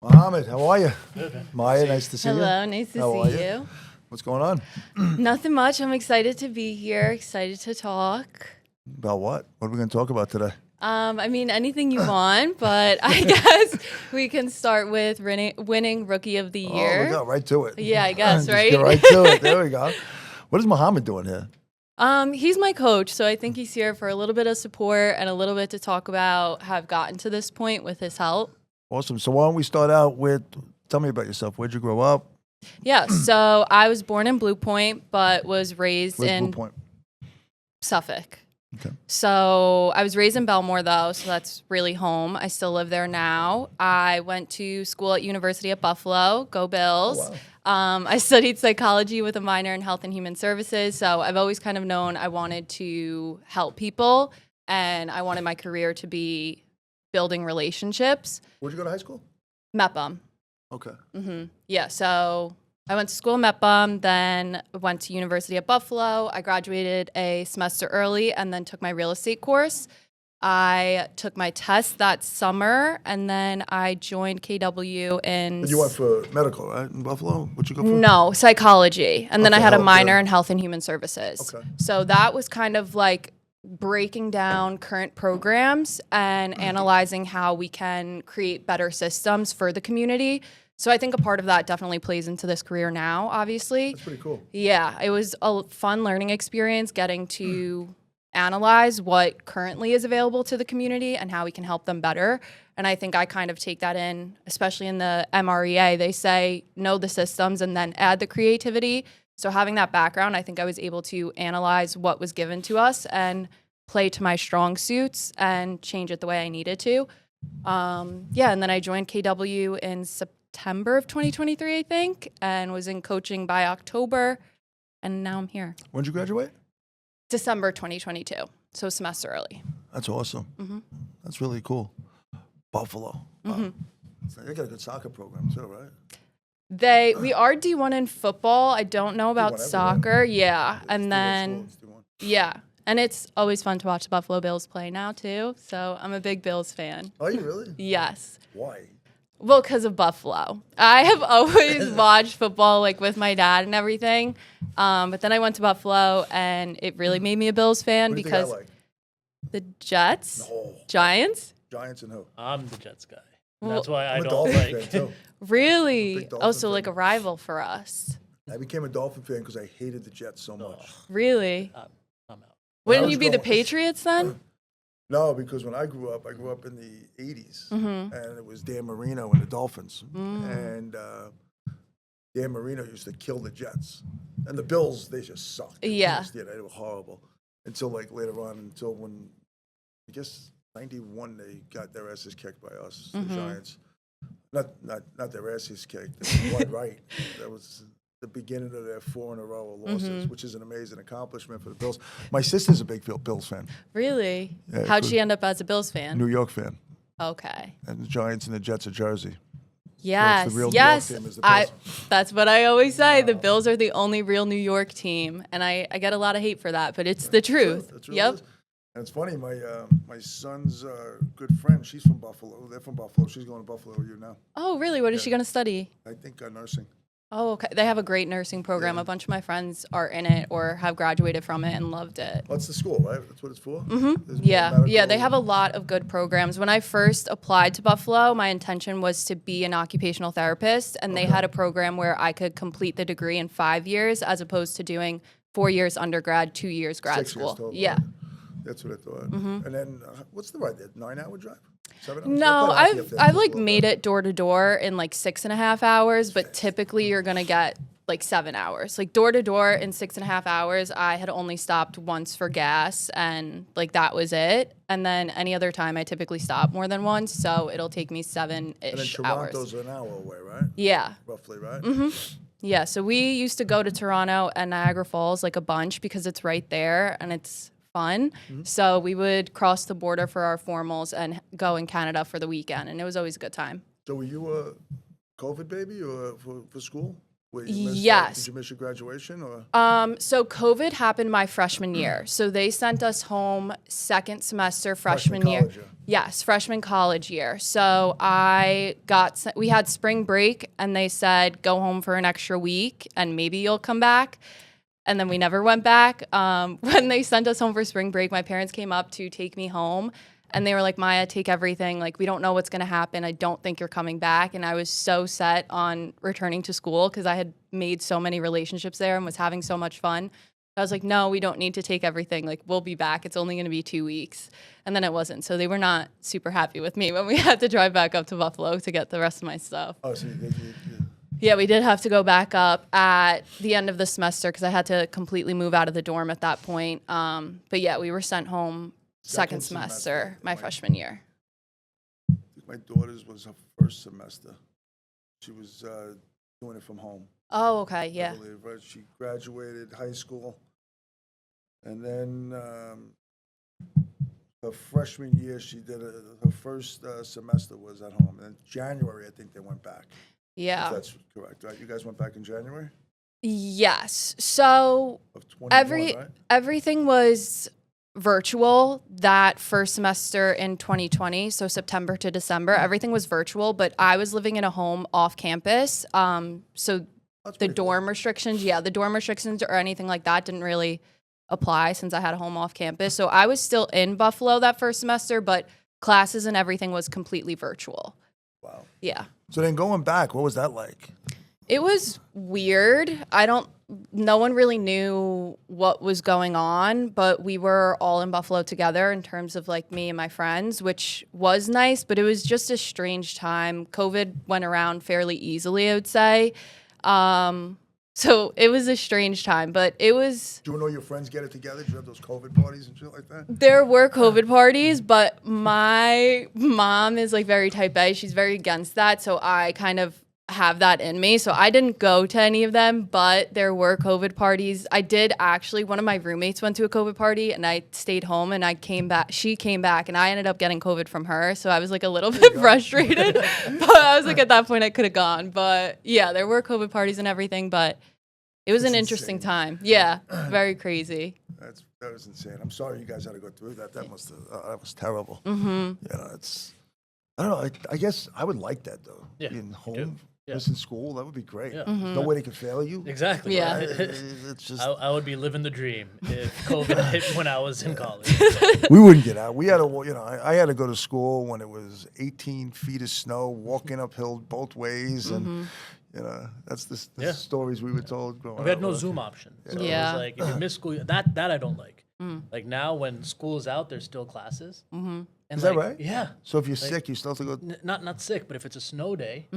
Mohammed, how are you? Good. Maya, nice to see you. Hello, nice to How are see you? you. What's going on? Nothing much. I'm excited to be here, excited to talk. About what? What are we going to talk about today? I mean, anything you want, but I guess we can start with winning Rookie of the Oh, Year. we got right to it. Yeah, I guess, Just right? get right to it. There we go. What is Mohammed doing here? He's my coach, so I think he's here for a little bit of support and a little bit to talk about how I've gotten to this point with his help. Awesome. So why don't we start out with, tell me about yourself. Where'd you grow up? Yeah, so I was born in Blue Point, but was raised Where's in Blue Point? Suffolk. Okay. So I was raised in Belmore, though, so that's really home. I still live there now. I went to school at University at Buffalo. Go Bills. Oh, wow. I studied psychology with a minor in health and human services. So I've always kind of known I wanted to help people, and I wanted my career to be building relationships. Where'd you go to high school? MEPBUM. Okay. Yeah, so I went to school in MEPBUM, then went to University at Buffalo. I graduated a semester early and then took my real estate course. I took my test that summer, and then I joined KW in... And you went for medical, right, in Buffalo? What'd you go for? No, psychology. And then I Okay, had a health, minor yeah. in health and human services. Okay. So that was kind of like breaking down current programs and analyzing how we can create better systems for the community. So I think a part of that definitely plays into this career now, obviously. That's pretty cool. Yeah, it was a fun learning experience getting to analyze what currently is available to the community and how we can help them better. And I think I kind of take that in, especially in the MREA. They say know the systems and then add the creativity. So having that background, I think I was able to analyze what was given to us and play to my strong suits and change it the way I needed to. And then I joined KW in September of 2023, I think, and was in coaching by October, and now I'm here. When'd you graduate? December 2022, so a semester early. That's awesome. That's really cool. Buffalo. Wow. They got a good soccer program too, right? We are D1 in football. I don't know about D1 everywhere. soccer. Yeah, and D1 then school, yeah, and it's always fun to watch the Buffalo Bills play now too. So I'm a big Bills fan. Are you really? Yes. Why? Well, because of Buffalo. I have always watched football like with my dad and everything. But then I went to Buffalo and it really made me a Bills fan What do you because think I like? the Jets, No. Giants, Giants and who? I'm the Jets guy. And Well, that's why I I'm a don't Dolphin like. fan too. really? Big Oh, Dolphin so like a fan. rival for us. I became a Dolphin fan because I hated the Jets so much. Really? I'm out. Wouldn't was you be the going- Patriots then? No, because when I grew up in the 80s, Mm-hmm. and it was Dan Marino and the Dolphins. And Dan Marino used to kill the Jets. And the Bills, they just sucked. Yeah. They were horrible. Until like later on, until when, I guess, 91, they got their asses kicked by us, the Giants. Not their asses kicked. They won right. That was the beginning of their 4 in a row of losses, which is an amazing accomplishment for the Bills. My sister's a big Bills fan, Really? Yeah, How'd good. she end up as a Bills fan? New York fan. Okay. And the Giants and the Jets of Jersey. Yes, real New York yes. team is the Bills. That's what I always say. The Bills are the only real New York team, and I get a lot of hate for that, but it's the truth. That's really Yep. is. And it's funny, my son's good friend, she's from Buffalo. They're from Buffalo. She's going to Buffalo with you now. Oh, really? What is she going to study? I think nursing. Oh, okay. They have a great nursing program. Yeah. A bunch of my friends are in it or have graduated from it and loved it. Well, that's the school, right? That's what it's for? Yeah, yeah, they have a lot of good programs. When I first applied to Buffalo, my intention was to be an occupational therapist, and they had a program where I could complete the degree in 5 years as opposed to doing 4 years undergrad, 2 years grad 6 school. years total. Yeah. That's what I thought. And then, what's the ride there? 9-hour drive? 7 hours? No, Quite happy if they I've took a like little made bit. it door to door in like 6.5 hours, but typically you're gonna get like 7 hours. Like door to door in 6.5 hours, I had only stopped once for gas, and like that was it. And then any other time, I typically stop more than once, so it'll take me And then 7-ish hours. Toronto's an hour away, right? Yeah. Roughly, right? Yeah, so we used to go to Toronto and Niagara Falls like a bunch because it's right there and it's fun. So we would cross the border for our formals and go in Canada for the weekend, and it was always a good time. So were you a COVID baby or for school? Wait, you missed, Yes. did you miss your graduation or? So COVID happened my freshman year. So they sent us home second semester freshman year. college year. Yes, freshman college year. So we had spring break and they said, go home for an extra week and maybe you'll come back. And then we never went back. When they sent us home for spring break, my parents came up to take me home. And they were like, Maya, take everything. Like, we don't know what's going to happen. I don't think you're coming back. And I was so set on returning to school because I had made so many relationships there and was having so much fun. I was like, no, we don't need to take everything. Like, we'll be back. It's only going to be 2 weeks. And then it wasn't. So they were not super happy with me when we had to drive back up to Buffalo to get the rest of my stuff. Oh, so you Yeah, we did have to go back up at the end of the semester because I had to completely move out of the dorm at that point. But yeah, we were sent home second semester, my freshman year. I think my daughter's was her first semester. She was doing it from home. Oh, okay, yeah. I believe, right? She graduated high school, and then her freshman year, she did her first semester was at home. And then January, I think they went back. Yeah. If that's correct, right? You guys went back in January Yes. So of 21, right? everything was virtual that first semester in 2020, so September to December. Everything was virtual, but I was living in a home off campus. So That's the pretty cool. dorm restrictions, the dorm restrictions or anything like that didn't really apply since I had a home off campus. So I was still in Buffalo that first semester, but classes and everything was completely virtual. Wow. Yeah. So then going back, what was that like? It was weird. No one really knew what was going on, but we were all in Buffalo together in terms of like me and my friends, which was nice, but it was just a strange time. COVID went around fairly easily, I would say. So it was a strange time, but it was... Do you and all your friends get it together? Did you have those COVID parties and shit like that? There were COVID parties, but my mom is like very type A. She's very against that, so I kind of have that in me. So I didn't go to any of them, but there were COVID parties. I did actually, one of my roommates went to a COVID party and I stayed home and I came back. She came back and I ended up getting COVID from her. So I was like a little bit frustrated, but I was like at that point I could have gone. But yeah, there were COVID parties and everything, but it was That's an interesting insane. time. Yeah, very crazy. That was insane. I'm sorry you guys had to go through that. That was terrible. Mm-hmm. I don't know. I guess I would like that though. Yeah, Being me home, too. Yeah. just in school, that would be great. Yeah. Mm-hmm. No way they could fail you. Exactly. Yeah. Right? It's just I would be living the dream if COVID hit when I was in college. we wouldn't get out. We had to, I had to go to school when it was 18 feet of snow, walking uphill both ways, and that's the stories we were told growing up. We had no right? Zoom option. So Yeah. it was like if you miss school, that I don't like. Like now when school is out, there's still classes. Mm-hmm. And Is that right? Yeah. So if you're sick, you still have to go. Not sick, but if it's a snow day,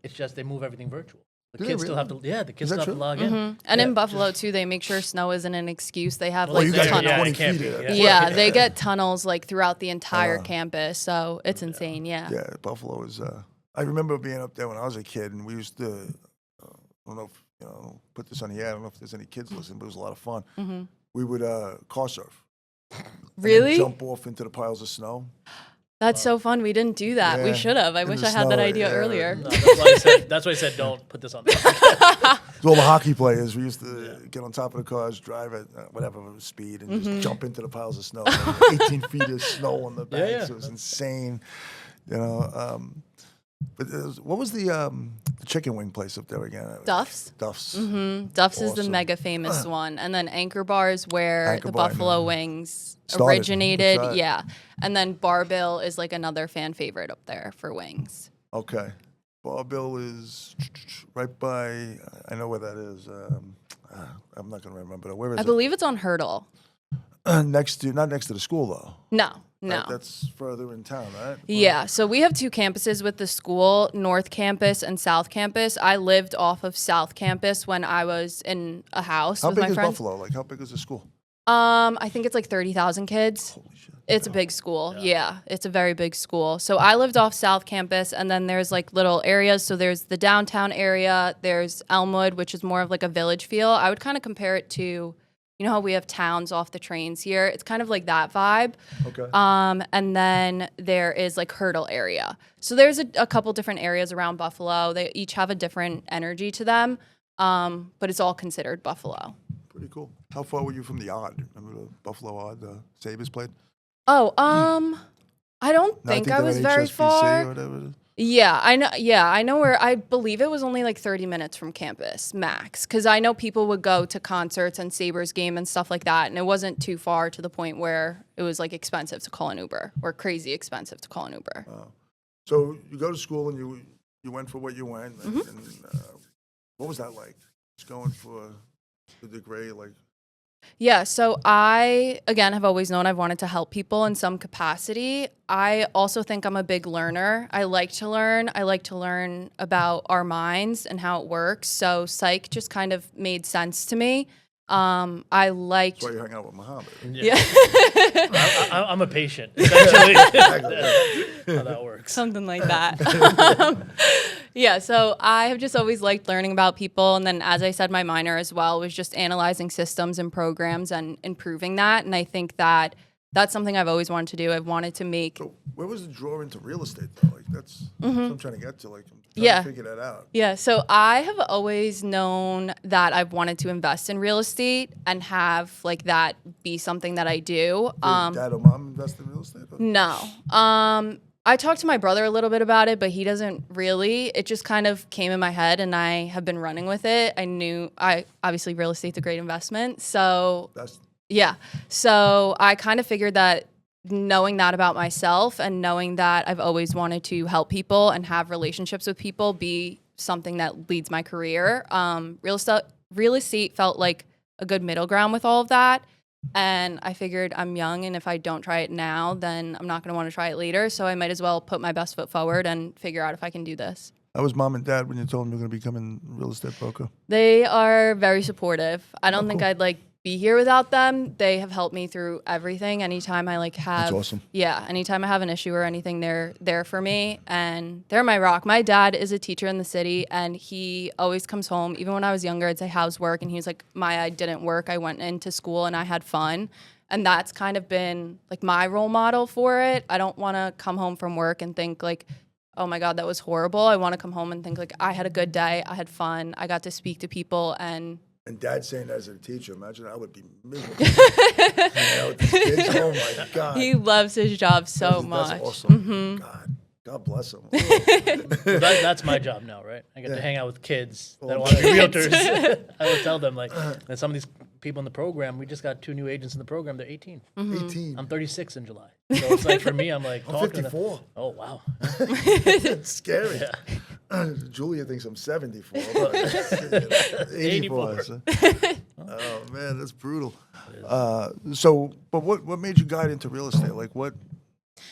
it's just they move everything virtual. The Do they kids still have to. really? Yeah, the kids that still have to true? log in. And Yeah, in Buffalo too, they make sure snow isn't an excuse. They have like you guys tunnels. got 20 it can't feet be, in. Yeah, they get tunnels like throughout the entire campus, so it's insane. Yeah. Yeah, Buffalo is. I remember being up there when I was a kid, and we used to. I don't know if put this on the air. I don't know if there's any kids listening, but it was a lot of fun. We would car surf. And then Really? jump off into the piles of snow. That's so fun. We didn't do that. Yeah, We should have. I in wish the I had that snow, idea yeah. earlier. No, that's why I said don't put this on. So all the hockey players, we used to get on top of the cars, drive at whatever speed, and just jump into the piles of snow. 18 feet of snow on the banks. yeah. It was insane. But what was the chicken wing place up there again? Duff's? Duff's. Duff's is the Awesome. mega famous one. And then Anchor Bar is where Anchor the Bar, Buffalo yeah. Wings Started. originated. That's right. Yeah. And then Bar Bill is like another fan favorite up there for wings. Okay. Bar Bill is right by, I know where that is. I'm not going to remember. Where is I it? believe it's on Hurdle. Not next to the school, though. No. That's further in town, right? Yeah, so we have two campuses with the school, North Campus and South Campus. I lived off of South Campus when I was in a house How with big my is friends. Buffalo? Like, how big is the school? I think it's like 30,000 kids. Holy shit. It's a big school. Yeah, it's a very big school. So I lived off South Campus, and then there's like little areas. So there's the downtown area. There's Elmwood, which is more of like a village feel. I would kind of compare it to, you know how we have towns off the trains here? It's kind of like that vibe. Okay. And then there is like Hurdle area. So there's a couple different areas around Buffalo. They each have a different energy to them. but it's all considered Buffalo. Pretty cool. How far were you from the Odd? Remember the Buffalo Odd, the Sabres played? Oh, I don't No, think they I were was at very HSBC far. or whatever it is. Yeah, I know. Yeah, I know where. I believe it was only like 30 minutes from campus max, because I know people would go to concerts and Sabres game and stuff like that, and it wasn't too far to the point where it was like expensive to call an Uber or crazy expensive to call an Uber. So you go to school and you went for what you went. And, Mm-hmm. and what was that like? Just going for the degree, like. Yeah, so I, again, have always known I've wanted to help people in some capacity. I also think I'm a big learner. I like to learn. I like to learn about our minds and how it works. So psych just kind of made sense to me. I liked... That's why you hang out with Mohammed. Yeah. I'm a patient, essentially. How that works. Something like that. Yeah, so I have just always liked learning about people. And then, as I said, my minor as well was just analyzing systems and programs and improving that. And I think that that's something I've always wanted to do. I've wanted to make... So where was the draw into real estate, though? Like, that's what I'm trying to get to. Like, I'm trying Yeah. to figure that out. Yeah, so I have always known that I've wanted to invest in real estate and have like that be something that I do. Did Dad or Mom invest in real estate? Or? No. I talked to my brother a little bit about it, but he doesn't really. It just kind of came in my head and I have been running with it. Obviously real estate's a great investment. So yeah. So I kind of figured that knowing that about myself and knowing that I've always wanted to help people and have relationships with people be something that leads my career. Real estate felt like a good middle ground with all of that. And I figured I'm young, and if I don't try it now, then I'm not going to want to try it later. So I might as well put my best foot forward and figure out if I can do this. How was Mom and Dad when you told them you're going to become a real estate broker? They are very supportive. I don't think I'd be here without them. They have helped me through everything. Anytime I have, That's awesome. Yeah, anytime I have an issue or anything, they're there for me, and they're my rock. My dad is a teacher in the city, and he always comes home. Even when I was younger, I'd say, "How's work?" And he was like, "Maya, I didn't work. I went into school and I had fun." And that's kind of been like my role model for it. I don't want to come home from work and think like, "Oh my God, that was horrible." I want to come home and think like, I had a good day. I had fun. I got to speak to people and Dad saying that as a teacher, imagine I would be miserable. Hanging out with these kids. Oh my God. he loves his job so much. That's awesome. God bless him. Well, that's my job now, right? I get to hang out with kids that want to be realtors. I would tell them, like, that some of these people in the program, we just got 2 new agents in the program. They're 18. 18. I'm 36 in July. So it's like, for me, I'm like, I'm talking 54. to, oh, wow. It's scary. Julia thinks I'm 74. But 84. So. Oh, man, that's brutal. But what made you guide into real estate? Like, what?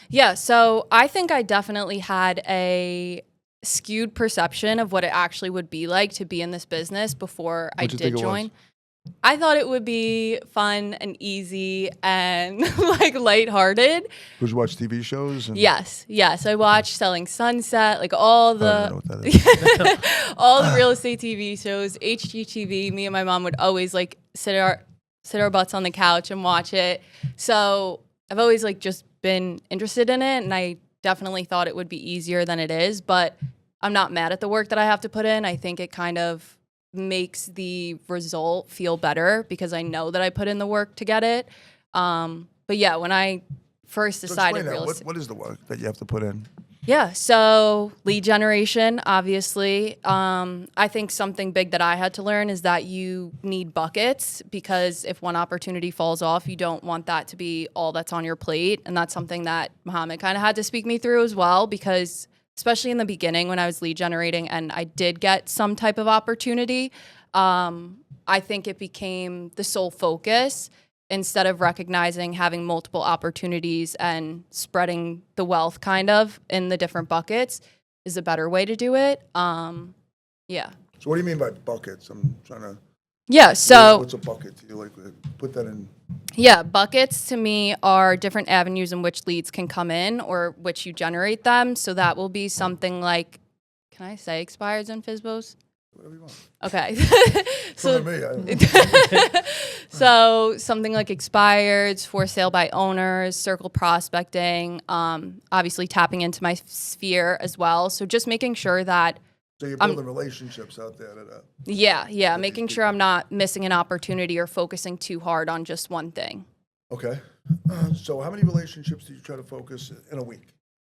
Yeah, so I think I definitely had a skewed perception of what it actually would be like to be in this business before I did join. I thought it would be fun and easy and like lighthearted. Did you watch TV shows? Yes. I watched Selling Sunset, like all I don't know the what that is. all the real estate TV shows, HGTV. Me and my mom would always like sit our butts on the couch and watch it. So I've always like just been interested in it, and I definitely thought it would be easier than it is, but I'm not mad at the work that I have to put in. I think it kind of makes the result feel better because I know that I put in the work to get it. But yeah, when I first decided real estate. What is the work that you have to put in? Yeah, so lead generation, obviously. I think something big that I had to learn is that you need buckets, because if one opportunity falls off, you don't want that to be all that's on your plate. And that's something that Mohammed kind of had to speak me through as well, because especially in the beginning when I was lead generating and I did get some type of opportunity, I think it became the sole focus, instead of recognizing having multiple opportunities and spreading the wealth kind of in the different buckets is a better way to do it. Yeah. So what do you mean by buckets? I'm trying to... Yeah, so... What's a bucket? Do you like put that in... Yeah, buckets to me are different avenues in which leads can come in or which you generate them. So that will be something like, can I say expires and FSBOs? Whatever you want. Okay. So me, I don't know. So something like expireds, for sale by owners, circle prospecting, obviously tapping into my sphere as well. So just making sure that So you're building relationships out there. Yeah, making sure I'm not missing an opportunity or focusing too hard on just one thing. Okay. So how many relationships do you try to focus in a week?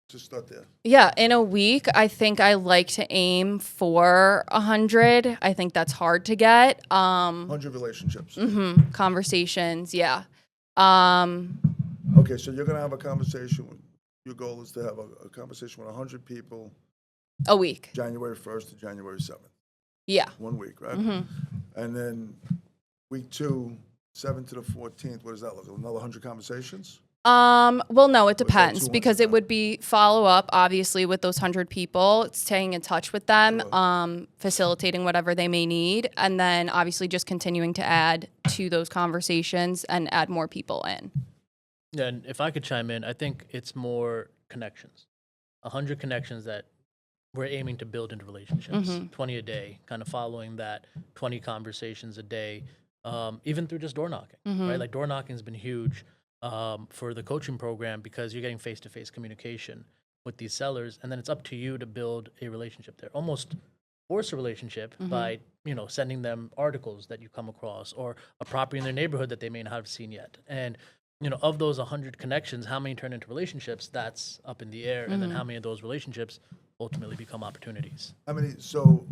Just start there. Yeah, in a week, I think I like to aim for 100. I think that's hard to get. 100 relationships. Conversations, yeah. Okay, so you're going to have a conversation. Your goal is to have a conversation with 100 people A week. January 1st to January 7th. Yeah. 1 week, right? And then week 2, 7th to the 14th, what does that look like? Another 100 conversations? Well, no, it that depends 200 because it now? would be follow up, obviously, with those 100 people, staying in touch with them, facilitating whatever they may need, and then obviously just continuing to add to those conversations and add more people in. Yeah, and if I could chime in, I think it's more connections. 100 connections that we're aiming to build into relationships. 20 a day, kind of following that 20 conversations a day, even through just door knocking, right? Like door knocking has been huge for the coaching program because you're getting face-to-face communication with these sellers, and then it's up to you to build a relationship there. Almost force a relationship by, sending them articles that you come across or a property in their neighborhood that they may not have seen yet. And of those 100 connections, how many turn into relationships? That's up in the air. And then how many of those relationships ultimately become opportunities? How many? So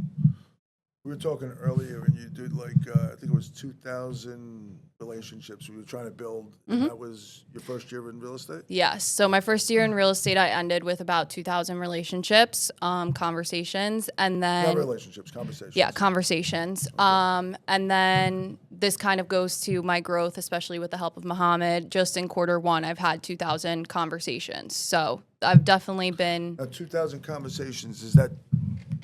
we were talking earlier, and you did I think it was 2,000 relationships we were trying to build. And that was your first year in real estate? Yes. So my first year in real estate, I ended with about 2,000 relationships, conversations, and then Not relationships, conversations. yeah, conversations. And then this kind of goes to my growth, especially with the help of Mohammed. Just in Q1, I've had 2,000 conversations. So I've definitely been. Now, 2,000 conversations, is that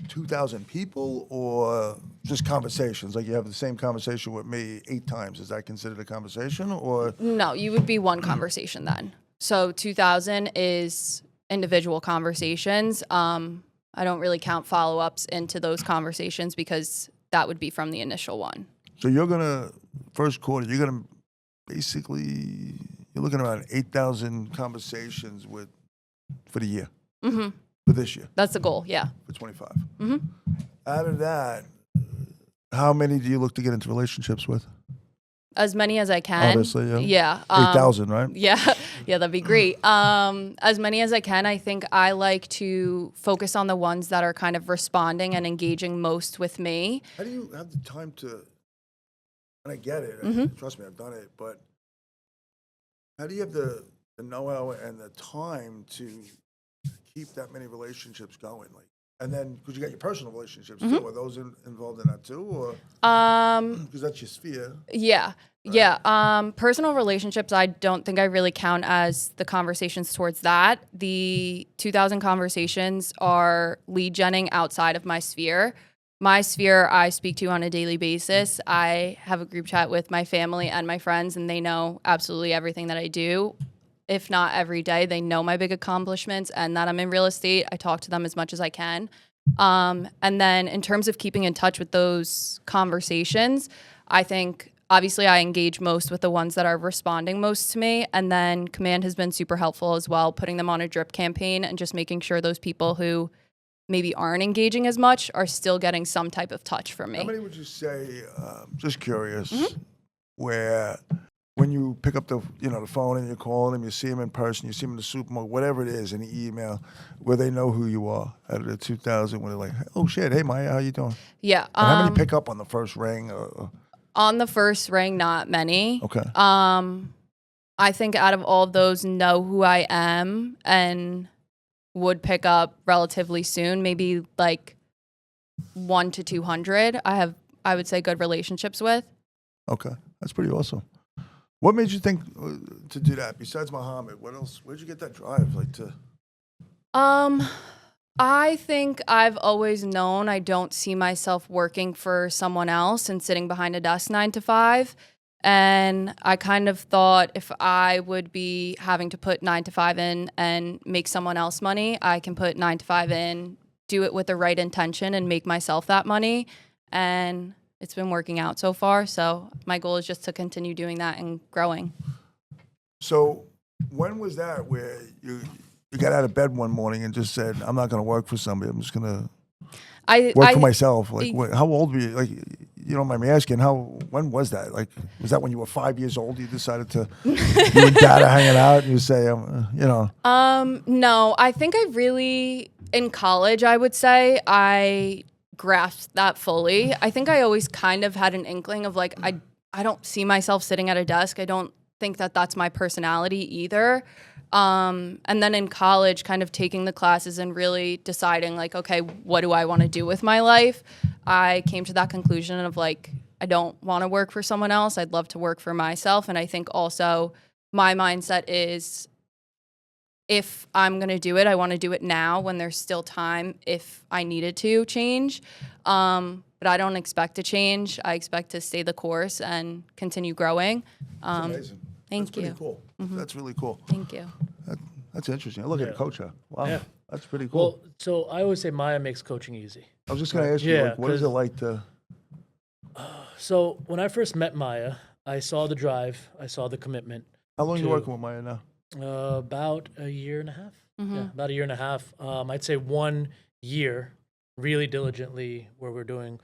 2,000 people or just conversations? Like you have the same conversation with me 8 times. Is that considered a conversation or? No, you would be one conversation then. So 2,000 is individual conversations. I don't really count follow-ups into those conversations because that would be from the initial one. So you're going to, first quarter, you're going to basically, you're looking around 8,000 conversations for the year. For this year. That's the goal, yeah. For 25. Out of that, how many do you look to get into relationships with? As many as I can. Obviously, yeah. Yeah. 8,000, right? Yeah, that'd be great. As many as I can. I think I like to focus on the ones that are kind of responding and engaging most with me. How do you have the time to, and I get it, trust me, I've done it, but how do you have the know-how and the time to keep that many relationships going? And then, because you got your personal relationships too, are those involved in that too, or? Because that's your sphere. Yeah. Right. Yeah. Personal relationships, I don't think I really count as the conversations towards that. The 2,000 conversations are lead genning outside of my sphere. My sphere I speak to on a daily basis. I have a group chat with my family and my friends, and they know absolutely everything that I do. If not every day, they know my big accomplishments and that I'm in real estate. I talk to them as much as I can. And then in terms of keeping in touch with those conversations, I think obviously I engage most with the ones that are responding most to me. And then Command has been super helpful as well, putting them on a drip campaign and just making sure those people who maybe aren't engaging as much are still getting some type of touch from me. How many would you say, just curious, where when you pick up the phone and you call them, you see them in person, you see them in the supermarket, whatever it is, in the email, where they know who you are out of the 2,000, where they're like, oh shit, hey Maya, how you doing? Yeah. And how many pick up on the first ring? On the first ring, not many. Okay. I think out of all of those, know who I am and would pick up relatively soon, maybe like 1 to 200. I would say, good relationships with. Okay, that's pretty awesome. What made you think to do that? Besides Mohammed, what else? Where'd you get that drive? I think I've always known I don't see myself working for someone else and sitting behind a desk 9 to 5. And I kind of thought if I would be having to put 9 to 5 in and make someone else money, I can put 9 to 5 in, do it with the right intention and make myself that money. And it's been working out so far. So my goal is just to continue doing that and growing. So when was that where you got out of bed one morning and just said, I'm not going to work for somebody, I'm just going to... work for myself. Like, how old were you? Like, you don't mind me asking, when was that? Like, was that when you were 5 years old? You decided to, you and Dad are hanging out, and you say, No, I think in college, I would say I grasped that fully. I think I always kind of had an inkling of like, I don't see myself sitting at a desk. I don't think that that's my personality either. And then in college, kind of taking the classes and really deciding like, okay, what do I want to do with my life? I came to that conclusion of like, I don't want to work for someone else. I'd love to work for myself. And I think also my mindset is if I'm going to do it, I want to do it now when there's still time if I needed to change. But I don't expect to change. I expect to stay the course and continue growing. That's amazing. Thank That's you. pretty cool. That's really cool. Thank you. That's interesting. I look at a coach. Wow. Yeah. That's pretty cool. Well, so I always say Maya makes coaching easy. I was just going to ask you, Yeah, like, what is it like to... So when I first met Maya, I saw the drive, I saw the commitment. How long are you working with Maya now? About a year and a half. Mm-hmm. Yeah, about a year and a half. I'd say 1 year, really diligently, where we're doing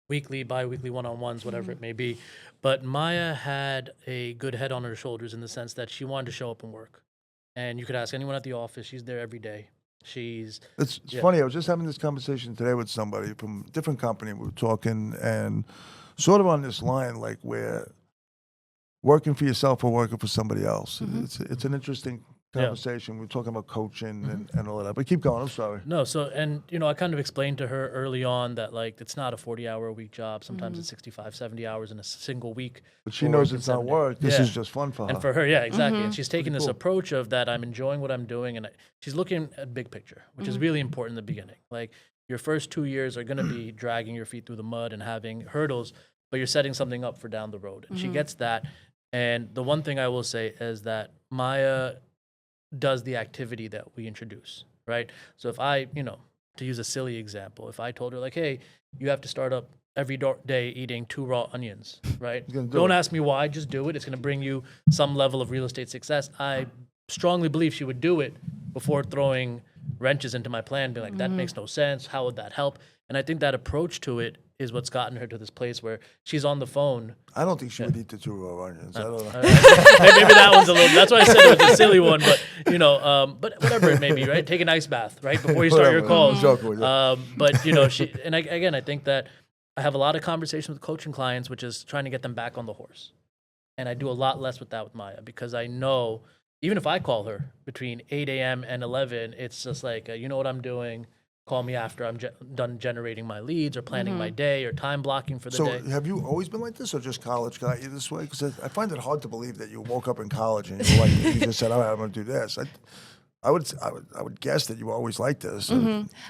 weekly, bi-weekly one-on-ones, whatever it may be. But Maya had a good head on her shoulders in the sense that she wanted to show up and work. And you could ask anyone at the office. She's there every day. It's funny. I was just having this conversation today with somebody from a different company. We were talking and sort of on this line, like where working for yourself or working for somebody else. It's an interesting conversation. We're talking about coaching and all of that. But keep going. I'm sorry. No, I kind of explained to her early on that, like, it's not a 40-hour-a-week job. Sometimes it's 65, 70 hours in a single week. But she knows it's not work. This is just fun for her. And for her, yeah, exactly. And she's taking this approach of that I'm enjoying what I'm doing, and she's looking at big picture, which is really important in the beginning. Like, your first 2 years are going to be dragging your feet through the mud and having hurdles, but you're setting something up for down the road. And she gets that. And the one thing I will say is that Maya does the activity that we introduce, right? So if I, to use a silly example, if I told her like, hey, you have to start up every day eating 2 raw onions, right? Don't ask me why, just do it. It's going to bring you some level of real estate success. I strongly believe she would do it before throwing wrenches into my plan, being like, that makes no sense. How would that help? And I think that approach to it is what's gotten her to this place where she's on the phone. I don't think she would eat the 2 raw onions. I don't know. Maybe that one's a little. That's why I said it was a silly one, but but whatever it may be, right? Take an ice bath, right, before you start your calls. But I think that I have a lot of conversations with coaching clients, which is trying to get them back on the horse, and I do a lot less with that with Maya because I know even if I call her between 8 a.m. and 11, it's just like you know what I'm doing. Call me after I'm done generating my leads or planning my day or time blocking for the day. So have you always been like this or just college got you this way? Because I find it hard to believe that you woke up in college and you just said, all right, I'm going to do this. I would guess that you were always like this.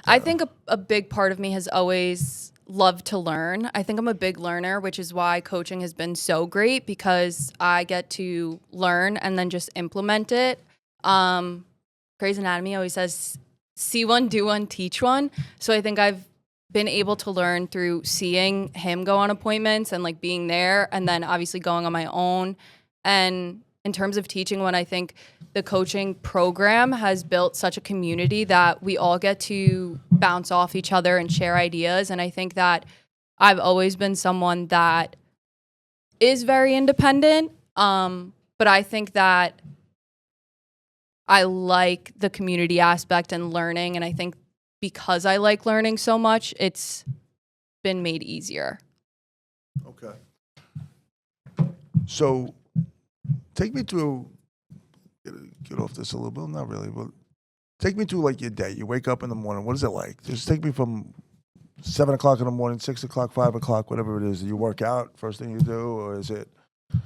I think a big part of me has always loved to learn. I think I'm a big learner, which is why coaching has been so great because I get to learn and then just implement it. Grey's Anatomy always says, see one, do one, teach one. So I think I've been able to learn through seeing him go on appointments and like being there and then obviously going on my own. And in terms of teaching one, I think the coaching program has built such a community that we all get to bounce off each other and share ideas. And I think that I've always been someone that is very independent. But I think that I like the community aspect and learning. And I think because I like learning so much, it's been made easier. Okay. So take me through, get off this a little bit, not really, but take me through like your day. You wake up in the morning. What is it like? Just take me from 7 o'clock in the morning, 6 o'clock, 5 o'clock, whatever it is. Do you work out first thing you do, or is it?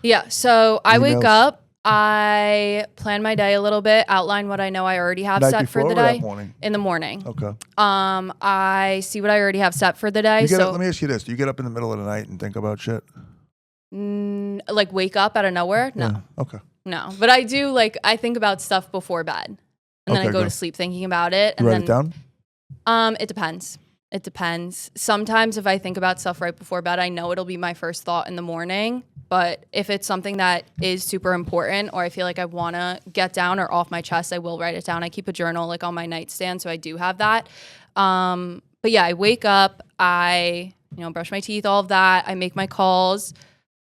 Yeah. So I wake Emails? up. I plan my day a little bit, outline what I know I already have Night set before for the or that day. morning? In the morning. Okay. I see what I already have set for the day. Let me ask you this. Do you get up in the middle of the night and think about shit? Like wake up out of nowhere? No. Yeah. Okay. No. But I do, like, I think about stuff before bed. And then I go to sleep thinking about it. And you write it down? It depends. It depends. Sometimes if I think about stuff right before bed, I know it'll be my first thought in the morning. But if it's something that is super important or I feel like I want to get down or off my chest, I will write it down. I keep a journal like on my nightstand, so I do have that. But yeah, I wake up, I, brush my teeth, all of that. I make my calls.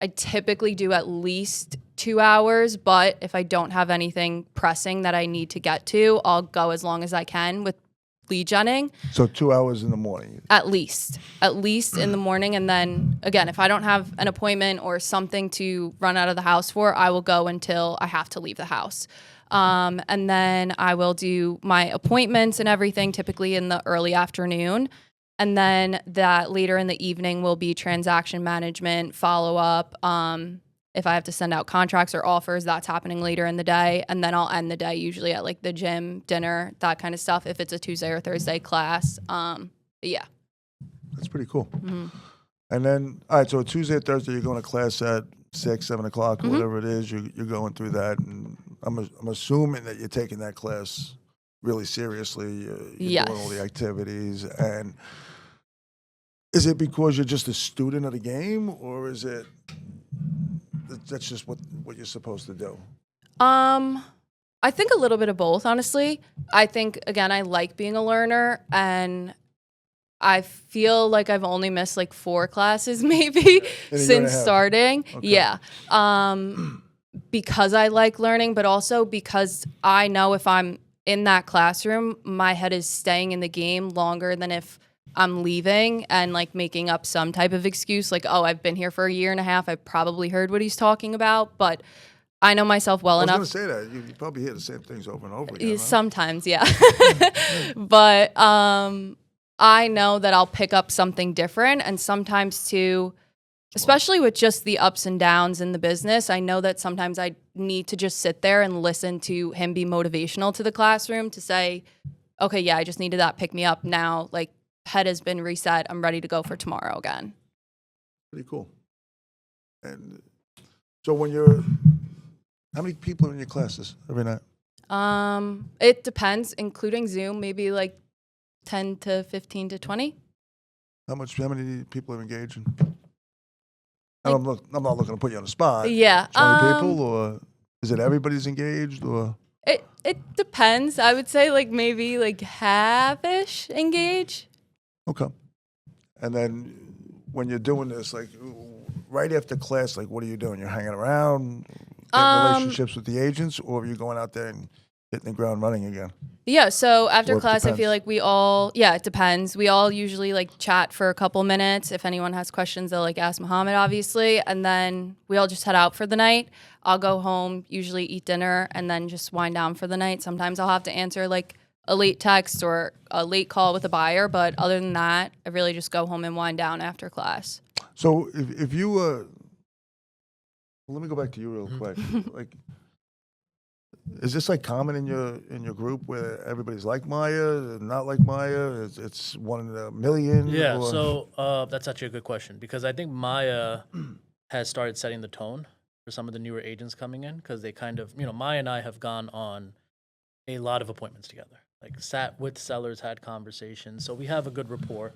I typically do at least 2 hours, but if I don't have anything pressing that I need to get to, I'll go as long as I can with lead genning. So 2 hours in the morning. At least in the morning. And then again, if I don't have an appointment or something to run out of the house for, I will go until I have to leave the house. And then I will do my appointments and everything typically in the early afternoon. And then that later in the evening will be transaction management, follow up. If I have to send out contracts or offers, that's happening later in the day. And then I'll end the day usually at like the gym, dinner, that kind of stuff if it's a Tuesday or Thursday class. Yeah. That's pretty cool. Mm-hmm. And then, all right, so Tuesday or Thursday, you're going to class at 6, 7 o'clock, or whatever it is. You're going through that. And I'm assuming that you're taking that class really seriously. You're doing all the activities. And is it because you're just a student of the game, or is it that's just what you're supposed to do? I think a little bit of both, honestly. I think, again, I like being a learner, and I feel like I've only missed like 4 classes maybe since starting. Okay. Yeah. Because I like learning, but also because I know if I'm in that classroom, my head is staying in the game longer than if I'm leaving and like making up some type of excuse like, oh, I've been here for a year and a half. I've probably heard what he's talking about, but I know myself well enough. I was going to say that. You probably hear the same things over and over again. Sometimes, yeah. But I know that I'll pick up something different, and sometimes too, especially with just the ups and downs in the business, I know that sometimes I need to just sit there and listen to him be motivational to the classroom to say, okay, yeah, I just needed that pick me up now. Like, head has been reset. I'm ready to go for tomorrow again. Pretty cool. And so how many people are in your classes every night? It depends, including Zoom, maybe like 10 to 15 to 20. How many people are engaging? I'm not looking to put you on the spot. Yeah. 20 people, or is it everybody's engaged, or? It depends. I would say like maybe like half-ish engage. Okay. And then when you're doing this, like right after class, like what are you doing? You're hanging around, getting relationships with the agents, or are you going out there and hitting the ground running again? Yeah, so after Or class, I feel like it depends. We all usually like chat for a couple minutes. If anyone has questions, they'll like ask Mohammed, obviously. And then we all just head out for the night. I'll go home, usually eat dinner, and then just wind down for the night. Sometimes I'll have to answer like a late text or a late call with a buyer. But other than that, I really just go home and wind down after class. So if you let me go back to you real quick. Like, is this like common in your group where everybody's like Maya, not like Maya? It's 1 in a million? Yeah, or? so that's actually a good question, because I think Maya has started setting the tone for some of the newer agents coming in, because they kind of, Maya and I have gone on a lot of appointments together, like sat with sellers, had conversations, so we have a good rapport.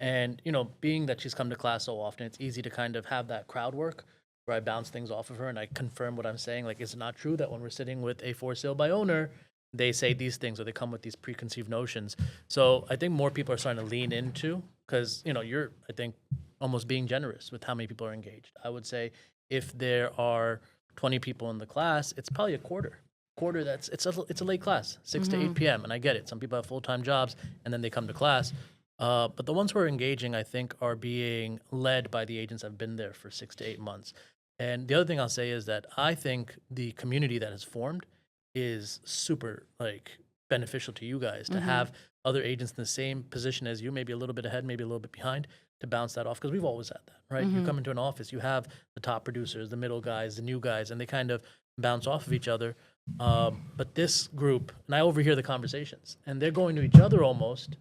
And, being that she's come to class so often, it's easy to kind of have that crowd work where I bounce things off of her and I confirm what I'm saying. Like, is it not true that when we're sitting with a for sale by owner, they say these things or they come with these preconceived notions? So I think more people are starting to lean into, because, you're, I think, almost being generous with how many people are engaged. I would say if there are 20 people in the class, it's probably a quarter that's, it's a late class, 6 to 8 p.m. And I get it. Some people have full-time jobs and then they come to class. But the ones who are engaging, I think, are being led by the agents that have been there for 6 to 8 months. And the other thing I'll say is that I think the community that has formed is super beneficial to you guys to have other agents in the same position as you, maybe a little bit ahead, maybe a little bit behind, to bounce that off, because we've always had that, right? You come into an office, you have the top producers, the middle guys, the new guys, and they kind of bounce off of each other. But this group, and I overhear the conversations, and they're going to each other almost,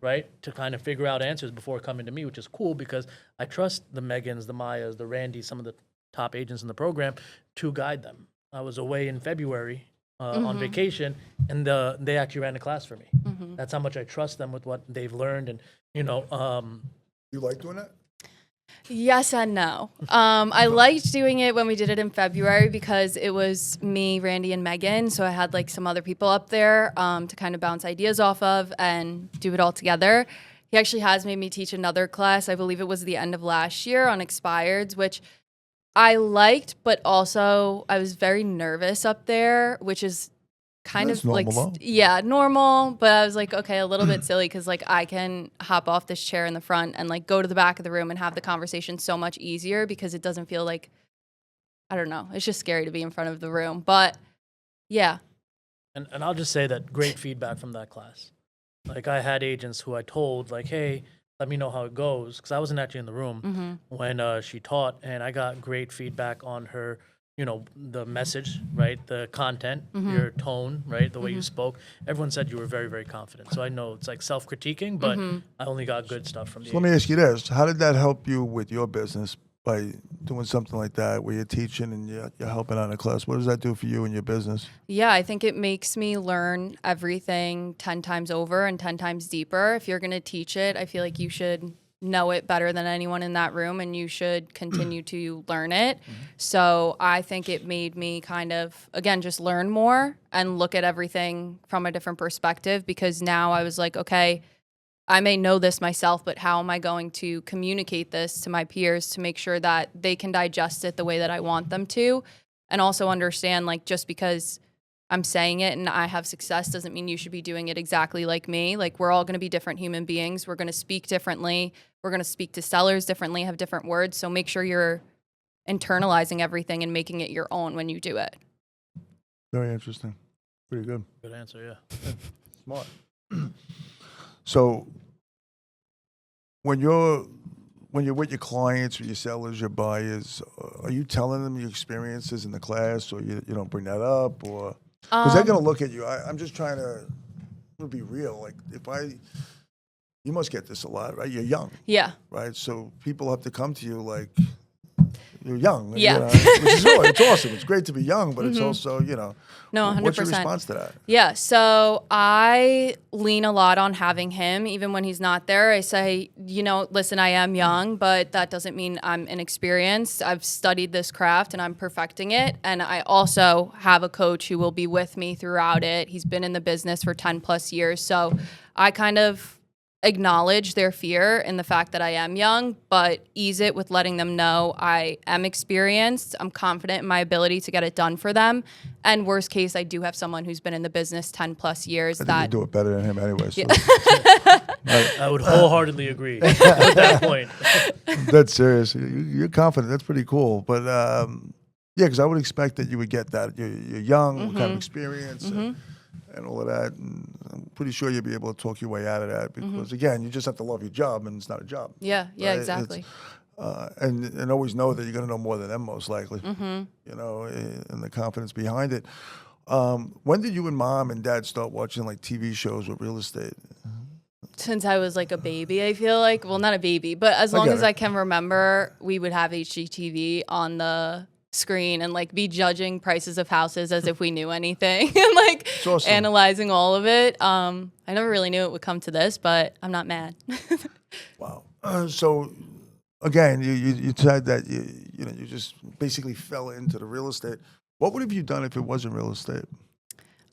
right, to kind of figure out answers before coming to me, which is cool, because I trust the Megans, the Mayas, the Randys, some of the top agents in the program to guide them. I was away in February on vacation, and they actually ran a class for me. That's how much I trust them with what they've learned. And, You like doing that? Yes and no. I liked doing it when we did it in February because it was me, Randy, and Megan. So I had like some other people up there to kind of bounce ideas off of and do it all together. He actually has made me teach another class. I believe it was the end of last year on expireds, which I liked, but also I was very nervous up there, which is kind That's of like, normal, though. yeah, normal. But I was like, okay, a little bit silly because like I can hop off this chair in the front and like go to the back of the room and have the conversation so much easier because it doesn't feel like, I don't know, it's just scary to be in front of the room. But yeah. And I'll just say that great feedback from that class. Like I had agents who I told like, hey, let me know how it goes, because I wasn't actually in the room when she taught, and I got great feedback on her, the message, right, the content, your tone, right, the way you spoke. Everyone said you were very, very confident. So I know it's like self-critiquing, but I only got good stuff from the So let me ask you this. How did that help you with your business by doing something like that where you're teaching and you're helping out in a class? What does that do for you and your business? Yeah, I think it makes me learn everything 10 times over and 10 times deeper. If you're going to teach it, I feel like you should know it better than anyone in that room and you should continue to learn it. So I think it made me kind of, again, just learn more and look at everything from a different perspective, because now I was like, okay, I may know this myself, but how am I going to communicate this to my peers to make sure that they can digest it the way that I want them to? And also understand, like, just because I'm saying it and I have success doesn't mean you should be doing it exactly like me. Like, we're all going to be different human beings. We're going to speak differently. We're going to speak to sellers differently, have different words. So make sure you're internalizing everything and making it your own when you do it. Very interesting. Pretty good. Good answer, yeah. Smart. So when you're with your clients, or your sellers, your buyers, are you telling them your experiences in the class, or you don't bring that up, or because they're gonna look at you? I'm just trying to be real. Like you must get this a lot, right? You're young, Yeah. right? So people have to come to you like you're young, Yeah. which is really, it's awesome. It's great to be young, but it's also No, 100%. What's your response to that? Yeah, so I lean a lot on having him. Even when he's not there, I say, listen, I am young, but that doesn't mean I'm inexperienced. I've studied this craft and I'm perfecting it. And I also have a coach who will be with me throughout it. He's been in the business for 10 plus years. So I kind of acknowledge their fear in the fact that I am young, but ease it with letting them know I am experienced. I'm confident in my ability to get it done for them. And worst case, I do have someone who's been in the business 10 plus years. I think you do it better than him anyway. So. I would wholeheartedly agree at that point. That's serious. You're confident. That's pretty cool. But yeah, because I would expect that you would get that. You're young, what kind of experience, and all of that. And I'm pretty sure you'll be able to talk your way out of that because, again, you just have to love your job, and it's not a job. Yeah, right? exactly. And always know that you're going to know more than them, most likely. And the confidence behind it. When did you and mom and dad start watching like TV shows with real estate? Since I was like a baby, I feel like. Well, not a baby, but as long as I can remember, we would have HGTV on the screen and like be judging prices of houses as if we knew anything and like awesome. Analyzing all of it. I never really knew it would come to this, but I'm not mad. Wow. So again, you said that you just basically fell into the real estate. What would have you done if it wasn't real estate?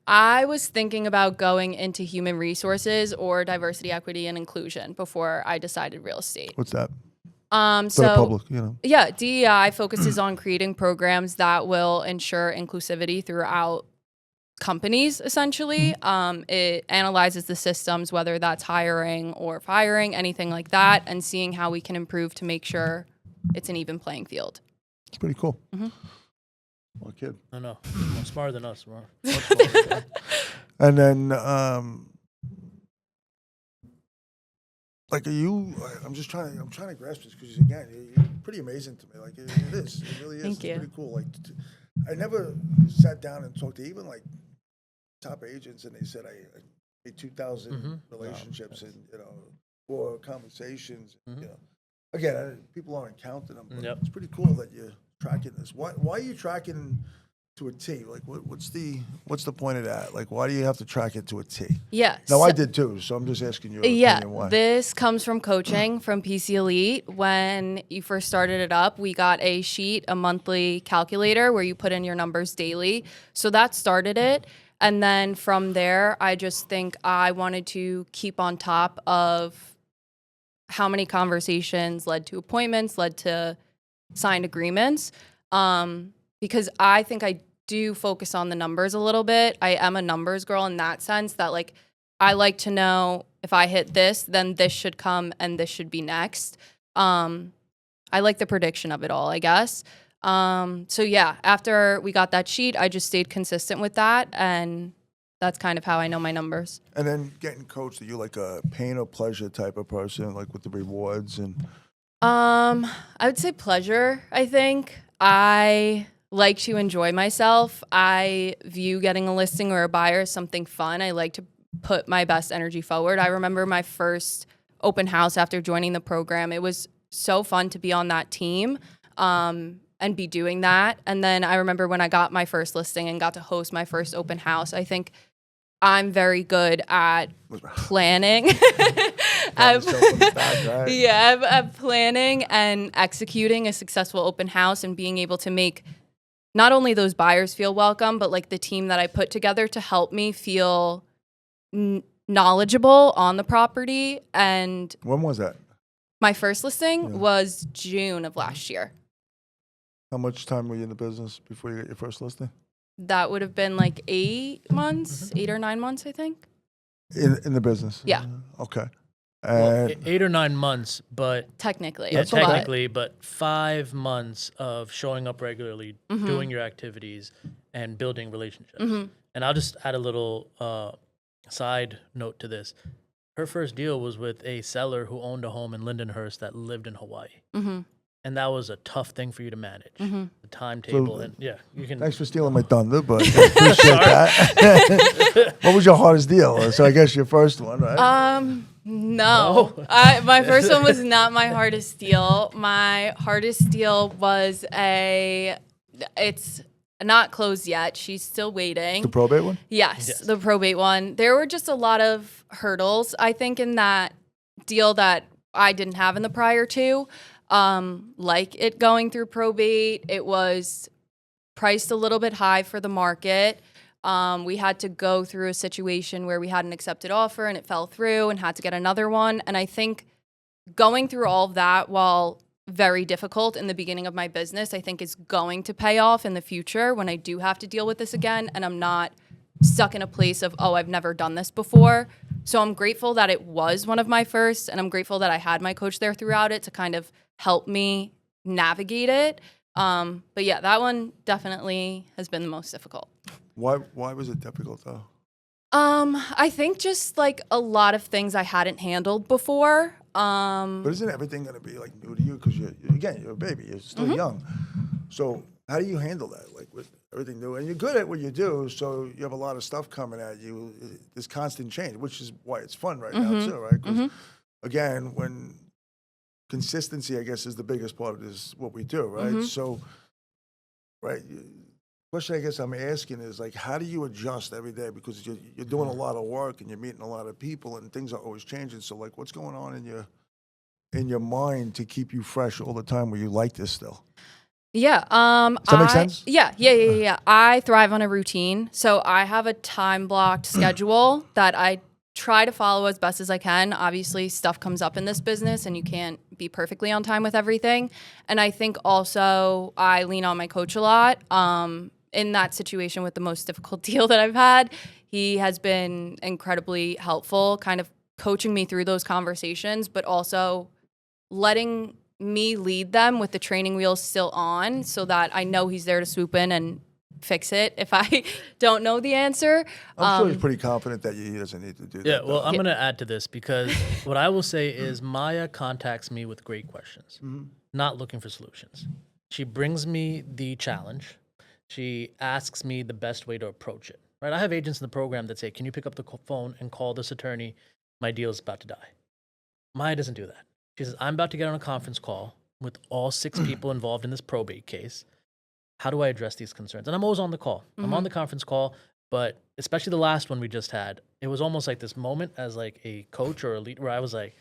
I was thinking about going into human resources or diversity, equity, and inclusion before I decided real estate. What's that? So the public, Yeah, DEI focuses on creating programs that will ensure inclusivity throughout companies, essentially. It analyzes the systems, whether that's hiring or firing, anything like that, and seeing how we can improve to make sure it's an even playing field. It's pretty cool. Well, kid. I know. More smarter than us. And then, like, I'm trying to grasp this because, again, you're pretty amazing to me. Like, it is. It really is. Thank you. It's pretty cool. Like, I never sat down and talked to even, like, top agents, and they said I made 2,000 relationships and, or conversations, Again, people aren't counting them, but it's pretty cool that you're tracking this. Why are you tracking to a T? Like, what's the point of that? Like, why do you have to track it to a T? Yeah. No, I did too, so I'm just asking your opinion why. This comes from coaching from PC Elite. When you first started it up, we got a sheet, a monthly calculator where you put in your numbers daily. So that started it. And then from there, I just think I wanted to keep on top of how many conversations led to appointments, led to signed agreements. Because I think I do focus on the numbers a little bit. I am a numbers girl in that sense that like I like to know if I hit this, then this should come and this should be next. I like the prediction of it all, I guess. So yeah, after we got that sheet, I just stayed consistent with that, and that's kind of how I know my numbers. And then getting coached, are you like a pain or pleasure type of person, like with the rewards and? I would say pleasure, I think. I like to enjoy myself. I view getting a listing or a buyer as something fun. I like to put my best energy forward. I remember my first open house after joining the program. It was so fun to be on that team and be doing that. And then I remember when I got my first listing and got to host my first open house, I think I'm very good at planning. At planning and executing a successful open house and being able to make not only those buyers feel welcome, but like the team that I put together to help me feel knowledgeable on the property. And when was that? My first listing was June of last year. How much time were you in the business before you got your first listing? That would have been like 8 months, 8 or 9 months, I think. In the business? Yeah. Okay. Well, 8 or 9 months, but technically, yeah, technically, but 5 months of showing up regularly, doing your activities, and building relationships. And I'll just add a little side note to this. Her first deal was with a seller who owned a home in Lindenhurst that lived in Hawaii. And that was a tough thing for you to manage, the timetable. And yeah, you can. Thanks for stealing my thunder, but I appreciate that. What was your hardest deal? So I guess your first one, right? No. My first one was not my hardest deal. My hardest deal was it's not closed yet. She's still waiting. The probate one? Yes, the probate one. There were just a lot of hurdles, I think, in that deal that I didn't have in the prior two. Like it going through probate, it was priced a little bit high for the market. We had to go through a situation where we had an accepted offer and it fell through and had to get another one. And I think going through all of that, while very difficult in the beginning of my business, I think is going to pay off in the future when I do have to deal with this again and I'm not stuck in a place of, oh, I've never done this before. So I'm grateful that it was one of my first, and I'm grateful that I had my coach there throughout it to kind of help me navigate it. But yeah, that one definitely has been the most difficult. Why was it difficult though? I think just like a lot of things I hadn't handled before. But isn't everything going to be like new to you? Because you're a baby, you're still young. So how do you handle that? Like with everything new, and you're good at what you do, so you have a lot of stuff coming at you. There's constant change, which is why it's fun right now too, right? Because again, when consistency, I guess, is the biggest part of this, what we do, right? So, right. Question I guess I'm asking is like, how do you adjust every day? Because you're doing a lot of work and you're meeting a lot of people and things are always changing. So like, what's going on in your mind to keep you fresh all the time where you like this still? Yeah. Does that make sense? Yeah. I thrive on a routine. So I have a time blocked schedule that I try to follow as best as I can. Obviously, stuff comes up in this business and you can't be perfectly on time with everything. And I think also I lean on my coach a lot. In that situation with the most difficult deal that I've had, he has been incredibly helpful, kind of coaching me through those conversations, but also letting me lead them with the training wheels still on so that I know he's there to swoop in and fix it if I don't know the answer. I'm sure he's pretty confident that he doesn't need to do that. Yeah, well, I'm going to add to this because what I will say is Maya contacts me with great questions, not looking for solutions. She brings me the challenge. She asks me the best way to approach it, right? I have agents in the program that say, can you pick up the phone and call this attorney? My deal is about to die. Maya doesn't do that. She says, I'm about to get on a conference call with all 6 people involved in this probate case. How do I address these concerns? And I'm always on the call. I'm on the conference call, but especially the last one we just had, it was almost like this moment as like a coach or a lead where I was like,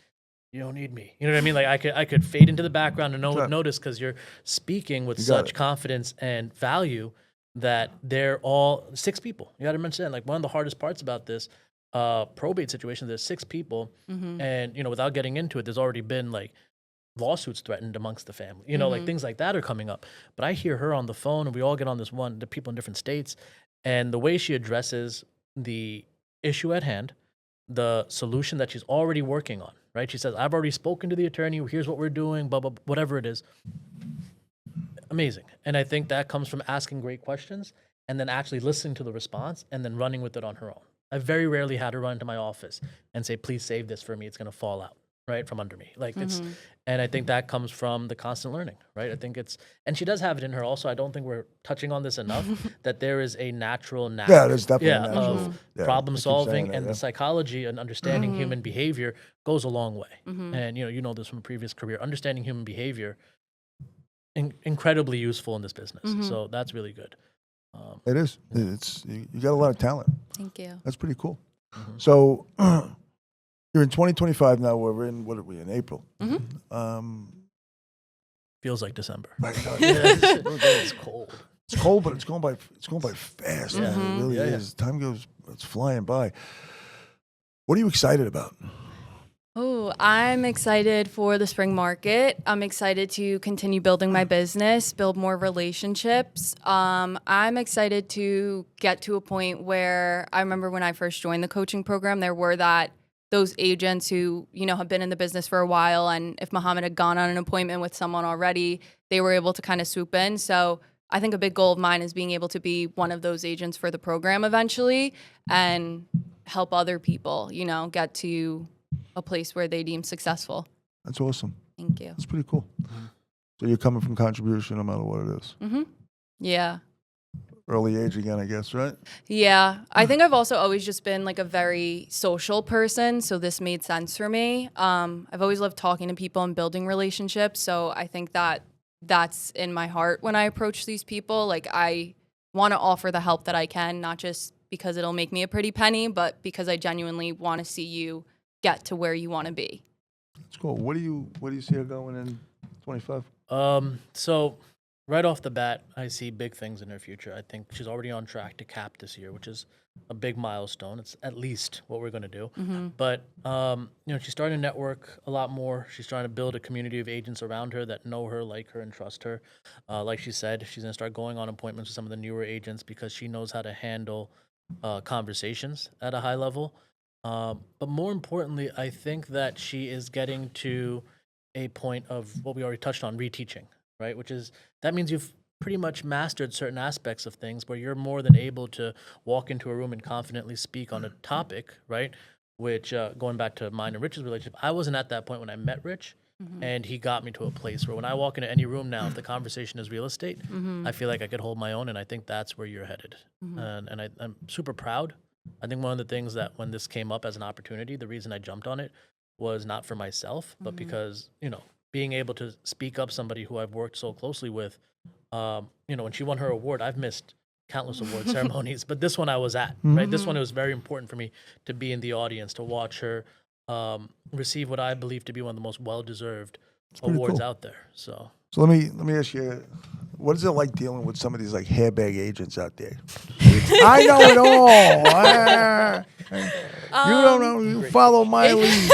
you don't need me. You know what I mean? Like I could fade into the background and no one would notice because you're speaking with such confidence and value that they're all 6 people. You got to mention, like one of the hardest parts about this probate situation, there's 6 people, and without getting into it, there's already been like lawsuits threatened amongst the family. Like things like that are coming up. But I hear her on the phone, and we all get on this one. The people in different states, and the way she addresses the issue at hand, the solution that she's already working on. Right? She says, "I've already spoken to the attorney. Here's what we're doing. Blah blah. Whatever it is." Amazing. And I think that comes from asking great questions and then actually listening to the response and then running with it on her own. I very rarely had her run into my office and say, "Please save this for me. It's going to fall out right from under me." Like and I think that comes from the constant learning, right? I think and she does have it in her also. I don't think we're touching on this enough, that there is a natural Yeah, there's definitely a natural. of Yeah, problem I keep saying solving, that, and the psychology and understanding human behavior goes a long way. And you know this from a previous career. Understanding human behavior, incredibly useful in this business. So that's really good. It is. It's you got a lot of talent. Thank you. That's pretty cool. So you're in 2025 now. We're in, what are we in, April? Feels like December. My God. It's cold. It's cold, but it's going by fast. Man. It really Yeah, is. Time goes, it's flying by. What are you excited about? Oh, I'm excited for the spring market. I'm excited to continue building my business, build more relationships. I'm excited to get to a point where I remember when I first joined the coaching program, there were those agents who, have been in the business for a while. And if Mohammed had gone on an appointment with someone already, they were able to kind of swoop in. So I think a big goal of mine is being able to be one of those agents for the program eventually and help other people, get to a place where they deem successful. That's awesome. Thank you. That's pretty cool. So you're coming from contribution no matter what it is. Yeah. Early age again, I guess, right? Yeah. I think I've also always just been like a very social person, so this made sense for me. I've always loved talking to people and building relationships, so I think that's in my heart when I approach these people. Like, I want to offer the help that I can, not just because it'll make me a pretty penny, but because I genuinely want to see you get to where you want to be. That's cool. What do you see her going in 25? So right off the bat, I see big things in her future. I think she's already on track to cap this year, which is a big milestone. It's at least what we're going to do. But, she's starting to network a lot more. She's trying to build a community of agents around her that know her, like her, and trust her. Like she said, she's going to start going on appointments with some of the newer agents because she knows how to handle conversations at a high level. But more importantly, I think that she is getting to a point of what we already touched on, reteaching, right? That means you've pretty much mastered certain aspects of things where you're more than able to walk into a room and confidently speak on a topic, right? Which, going back to mine and Rich's relationship, I wasn't at that point when I met Rich, and he got me to a place where when I walk into any room now, if the conversation is real estate, I feel like I could hold my own, and I think that's where you're headed. And I'm super proud. I think one of the things that when this came up as an opportunity, the reason I jumped on it was not for myself, but because, being able to speak up somebody who I've worked so closely with, when she won her award, I've missed countless award ceremonies, but this one I was at, right? This one, it was very important for me to be in the audience, to watch her receive what I believe to be one of the most well-deserved awards out there. So let me ask you, what is it like dealing with some of these like hairbag agents out there? I know it all. You don't know. You follow my lead.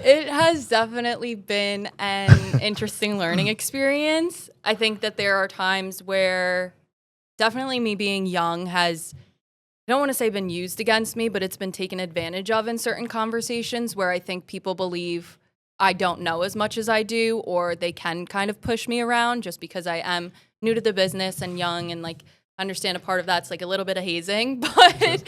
It has definitely been an interesting learning experience. I think that there are times where definitely me being young has, I don't want to say been used against me, but it's been taken advantage of in certain conversations where I think people believe I don't know as much as I do, or they can kind of push me around just because I am new to the business and young, and like understand a part of that's like a little bit of hazing. But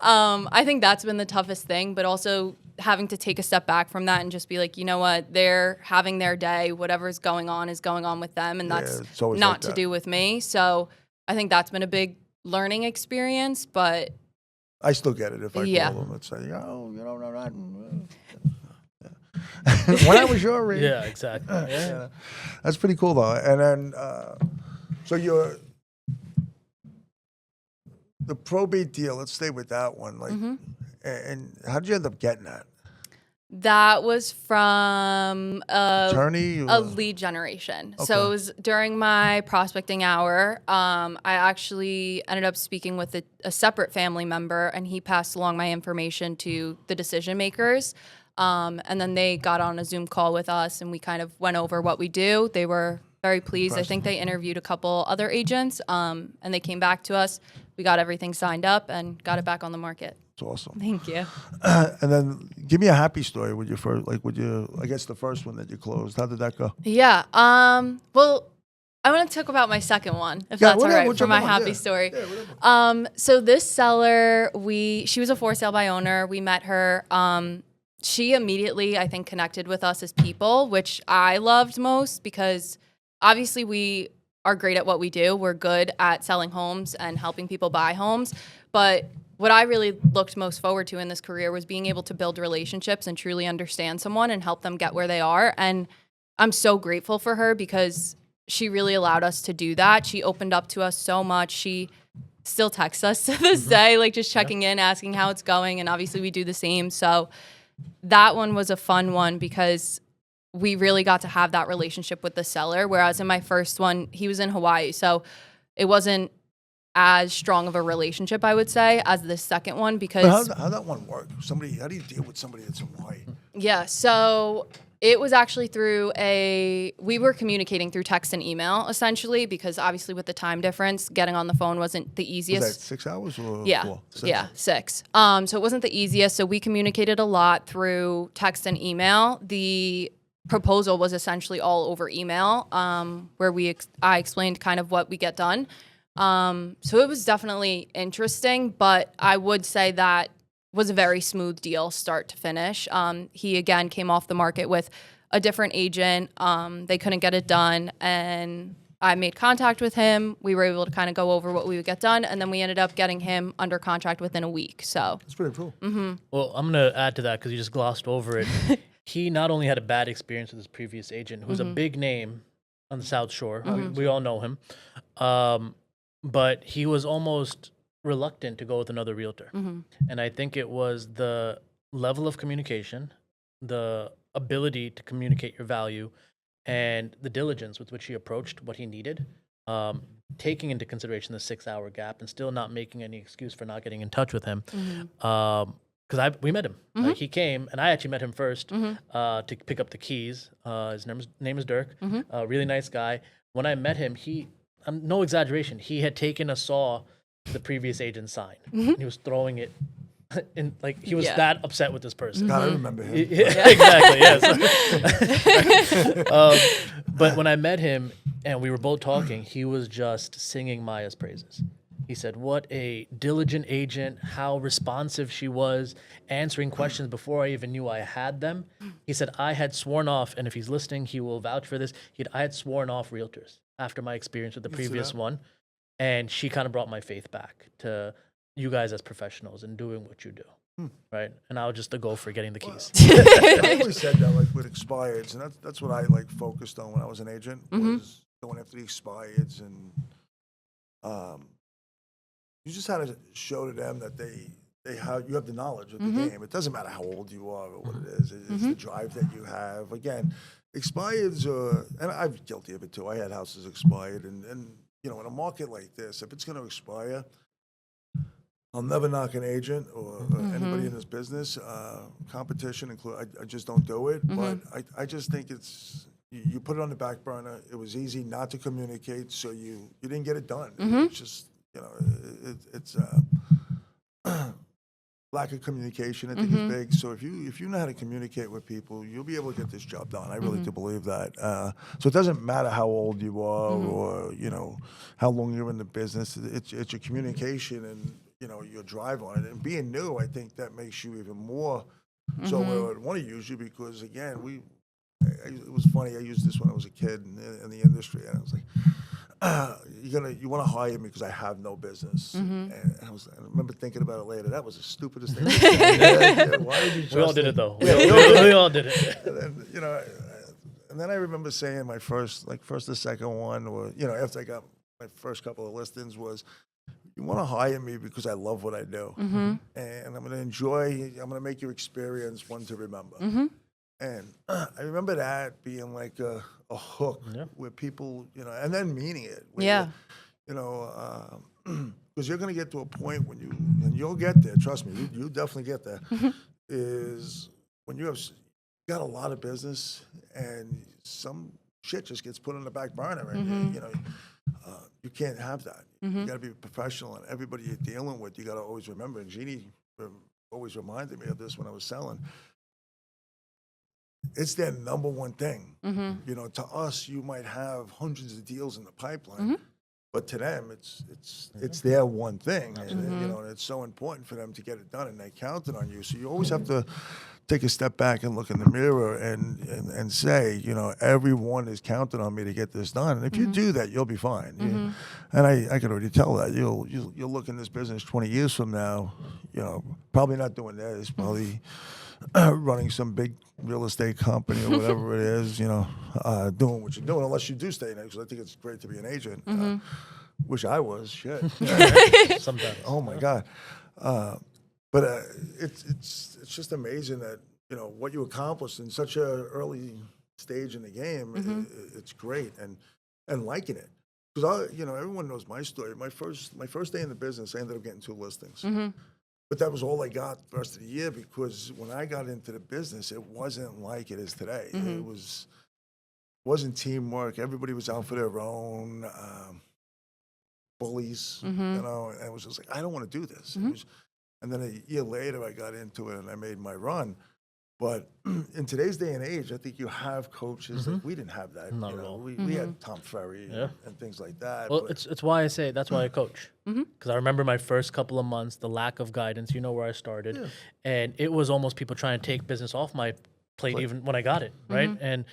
I think that's been the toughest thing, but also having to take a step back from that and just be like, you know what, they're having their day, whatever's going on is going on with them, and that's not like to do with me. So I think that's been a big learning experience, but I still get it if I call them and say, oh, you don't know nothing. When I was your age. yeah, exactly. Yeah. That's pretty cool though. And then, so the probate deal, let's stay with that one. Like, and how did you end up getting that? That was from Attorney? a lead generation. So Okay. it was during my prospecting hour. I actually ended up speaking with a separate family member, and he passed along my information to the decision makers. And then they got on a Zoom call with us, and we kind of went over what we do. They were very pleased. I think they interviewed a couple other agents, and they came back to us. We got everything signed up and got it back on the market. It's awesome. Thank you. And then give me a happy story with your first, I guess the first one that you closed. How did that go? Yeah. Well, I want to talk about my second one, if Yeah, that's all whatever, right, for whichever my one, happy yeah. story. Yeah, whatever. So this seller, she was a for sale by owner. We met her. She immediately, I think, connected with us as people, which I loved most because obviously we are great at what we do. We're good at selling homes and helping people buy homes. But what I really looked most forward to in this career was being able to build relationships and truly understand someone and help them get where they are. And I'm so grateful for her because she really allowed us to do that. She opened up to us so much. She still texts us to this day, like just checking in, asking how it's going. And obviously we do the same. So that one was a fun one because we really got to have that relationship with the seller. Whereas in my first one, he was in Hawaii. So it wasn't as strong of a relationship, I would say, as the second one because But how'd that one work? How do you deal with somebody that's in Hawaii? yeah, so it was actually we were communicating through text and email essentially because obviously with the time difference, getting on the phone wasn't the easiest. Was that 6 hours or Yeah. 4? 6? Yeah, 6. So it wasn't the easiest. So we communicated a lot through text and email. The proposal was essentially all over email, where I explained kind of what we get done. So it was definitely interesting, but I would say that was a very smooth deal start to finish. He again came off the market with a different agent. They couldn't get it done, and I made contact with him. We were able to kind of go over what we would get done, and then we ended up getting him under contract within a week. So That's pretty cool. Well, I'm going to add to that because you just glossed over it. He not only had a bad experience with his previous agent, who's a big name on the South Shore. We all know him. But he was almost reluctant to go with another realtor. And I think it was the level of communication, the ability to communicate your value, and the diligence with which he approached what he needed, taking into consideration the 6-hour gap and still not making any excuse for not getting in touch with him. Because we met him. Like, he came, and I actually met him first to pick up the keys. His name is Dirk, really nice guy. When I met him, no exaggeration, he had taken a saw the previous agent signed. And he was throwing it in, like, he was that upset with this person. God, I remember him. Exactly, yes. But when I met him and we were both talking, he was just singing Maya's praises. He said, what a diligent agent, how responsive she was, answering questions before I even knew I had them. He said, I had sworn off, and if he's listening, he will vouch for this. I had sworn off realtors after my experience with the previous one. And she kind of brought my faith back to you guys as professionals and doing what you do. Right? And I was just the go for getting the keys. I always said that, like with expireds, and that's what I like focused on when I was an agent, was going after the expireds, and you just had to show to them that you have the knowledge of the game. It doesn't matter how old you are or what it is. It's the drive that you have. Again, expireds are, and I'm guilty of it too. I had houses expired, and you know, in a market like this, if it's going to expire, I'll never knock an agent or anybody in this business. Competition, I just don't do it. But I just think you put it on the back burner. It was easy not to communicate, so you didn't get it done. It's just, you know, it's lack of communication, I think, is big. So if you know how to communicate with people, you'll be able to get this job done. I really do believe that. So it doesn't matter how old you are or, you know, how long you're in the business. It's your communication and, you know, your drive on it. And being new, I think that makes you even more so I would want to use you because, again, it was funny. I used this when I was a kid in the industry, and I was like, you want to hire me because I have no business. And I remember thinking about it later. That was the stupidest thing. Why did you trust We all did me? it, though. Yeah, We all did it. and then, you know, and then I remember saying my first or second one, or, you know, after I got my first couple of listings was, you want to hire me because I love what I do, and I'm going to enjoy. I'm going to make your experience one to remember. And I remember that being like a hook where people, and then meaning it. Where because you're going to get to a point when and you'll get there. Trust me, you definitely get there. Is when you got a lot of business and some shit just gets put on the back burner, and you can't have that. You got to be professional, and everybody you're dealing with, you got to always remember. And Jeannie always reminded me of this when I was selling. It's their number one thing. To us, you might have hundreds of deals in the pipeline, but to them, it's their one thing, and it's so important for them to get it done, and they counted on you. So you always have to take a step back and look in the mirror and say, everyone is counting on me to get this done. And if you do that, you'll be fine. And I can already tell that you'll look in this business 20 years from now, probably not doing this, probably running some big real estate company or whatever it is, doing what you're doing, unless you do stay in it, because I think it's great to be an agent. Wish I was, shit. Sometimes. Oh my God. But it's just amazing that, what you accomplished in such a early stage in the game. It's great, and liking it. Because everyone knows my story. My first day in the business, I ended up getting 2 listings. But that was all I got the rest of the year, because when I got into the business, it wasn't like it is today. It wasn't teamwork. Everybody was out for their own bullies, and it was just like, I don't want to do this. And then a year later, I got into it and I made my run. But in today's day and age, I think you have coaches. Like, we didn't have that. Not at all. We had Tom Ferry and things like that. Well, it's why I say that's why I coach. Because I remember my first couple of months, the lack of guidance. Where I started, and it was almost people trying to take business off my plate even when I got it, right? And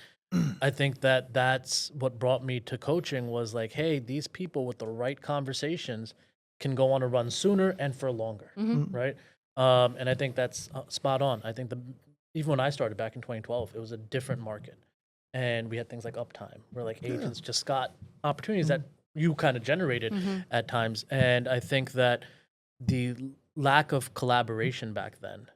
I think that's what brought me to coaching, was like, hey, these people with the right conversations can go on a run sooner and for longer, right? And I think that's spot on. I think even when I started back in 2012, it was a different market. And we had things like uptime, where like agents just got opportunities that you kind of generated at times. And I think that the lack of collaboration back then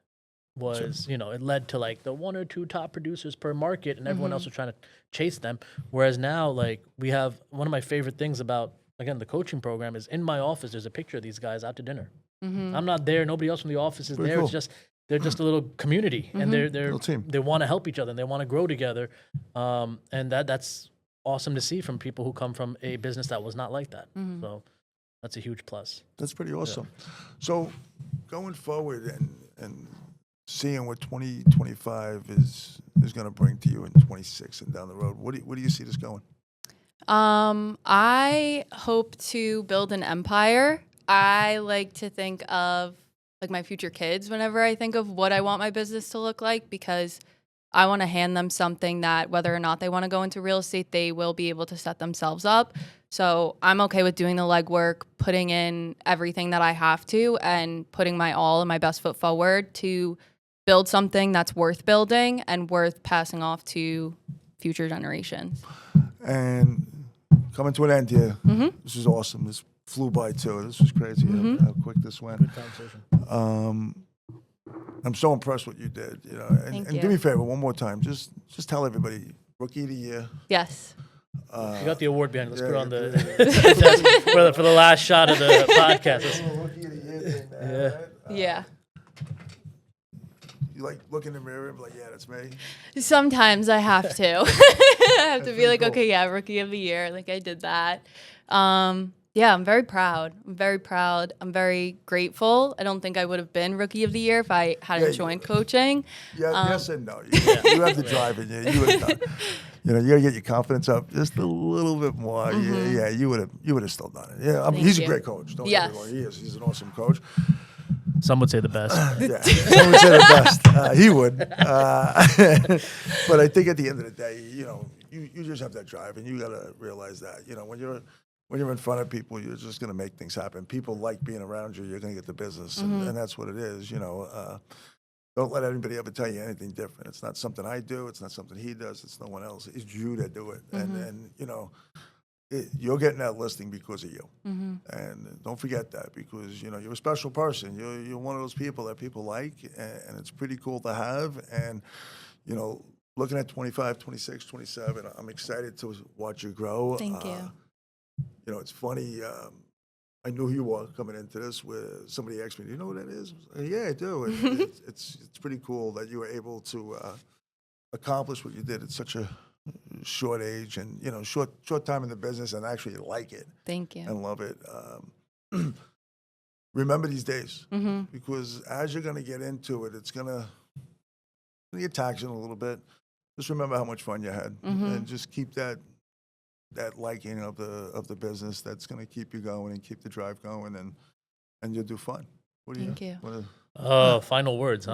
was, it led to like the 1 or 2 top producers per market, and everyone else was trying to chase them. Whereas now, like, we have one of my favorite things about, again, the coaching program is in my office, there's a picture of these guys out to dinner. I'm not there. Nobody else from the office is there. Cool. It's just, they're just a little community, and they want to help each other, and they want to grow together. And that's awesome to see from people who come from a business that was not like that. So that's a huge plus. That's pretty awesome. So going forward and seeing what 2025 is going to bring to you in 26 and down the road, what do you see this going? I hope to build an empire. I like to think of like my future kids whenever I think of what I want my business to look like, because I want to hand them something that whether or not they want to go into real estate, they will be able to set themselves up. So I'm okay with doing the legwork, putting in everything that I have to, and putting my all and my best foot forward to build something that's worth building and worth passing off to future generations. And coming to an end here, this is awesome. This flew by too. This was crazy how quick this went. Good conversation. I'm so impressed what you did. And do me a favor one more time. Just tell everybody, Rookie of the Year. Yes. You got the award behind. Let's put it on the for the last shot of the podcast. Rookie of the Year thing, right? Yeah. You like look in the mirror and be like, yeah, that's me. Sometimes I have to. I have to be like, cool. okay, yeah, Rookie of the Year. Like, I did that. Yeah, I'm very proud. I'm very grateful. I don't think I would have been Rookie of the Year if I hadn't joined coaching. Yeah, yes and no. You have the drive in you. You would have done. You got to get your confidence up just a little bit more. Yeah, you would have still done it. Yeah, he's a great coach. Don't get me wrong. He is. He's an awesome coach. Some would say the best. Yeah, some would say the best. He would. But I think at the end of the day, you just have that drive, and you got to realize that. When you're in front of people, you're just going to make things happen. People like being around you. You're going to get the business, and that's what it is. Don't let anybody ever tell you anything different. It's not something I do. It's not something he does. It's no one else. It's you that do it. And you're getting that listing because of you. And don't forget that, because, you know, you're a special person. You're one of those people that people like, and it's pretty cool to have. And, you know, looking at 25, 26, 27, I'm excited to watch you grow. Thank you. You know, it's funny. I knew who you were coming into this, where somebody asked me, "Do you know what that is?" I said, yeah, I do. And it's pretty cool that you were able to accomplish what you did at such a short age, and, you know, short time in the business, and actually like it Thank you. and love it. Remember these days, because as you're going to get into it, it's going to get taxing a little bit. Just remember how much fun you had, and just keep that liking of the business. That's going to keep you going and keep the drive going, and you'll do fun. What do Thank you. Final words, huh?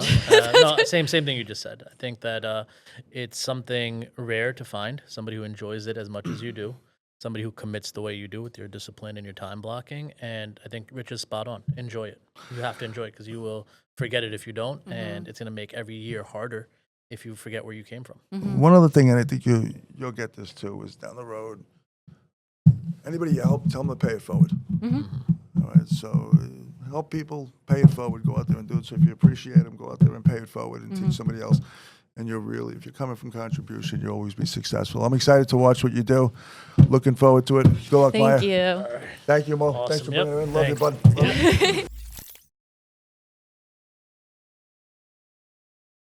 No, same thing you just said. I think that it's something rare to find somebody who enjoys it as much as you do, somebody who commits the way you do with your discipline and your time blocking. And I think Rich is spot on. Enjoy it. You have to enjoy it, because you will forget it if you don't, and it's going to make every year harder if you forget where you came from. One other thing, and I think you'll get this too, is down the road, anybody you help, tell them to pay it forward. All right, so help people pay it forward. Go out there and do it. So if you appreciate them, go out there and pay it forward and teach somebody else. And you're really, if you're coming from contribution, you'll always be successful. I'm excited to watch what you do. Looking forward to it. Good luck, Maya. Thank you. Thank you, Mo. Awesome. Thanks for Yep. bringing her in. Love you, Thanks. bud. Love you.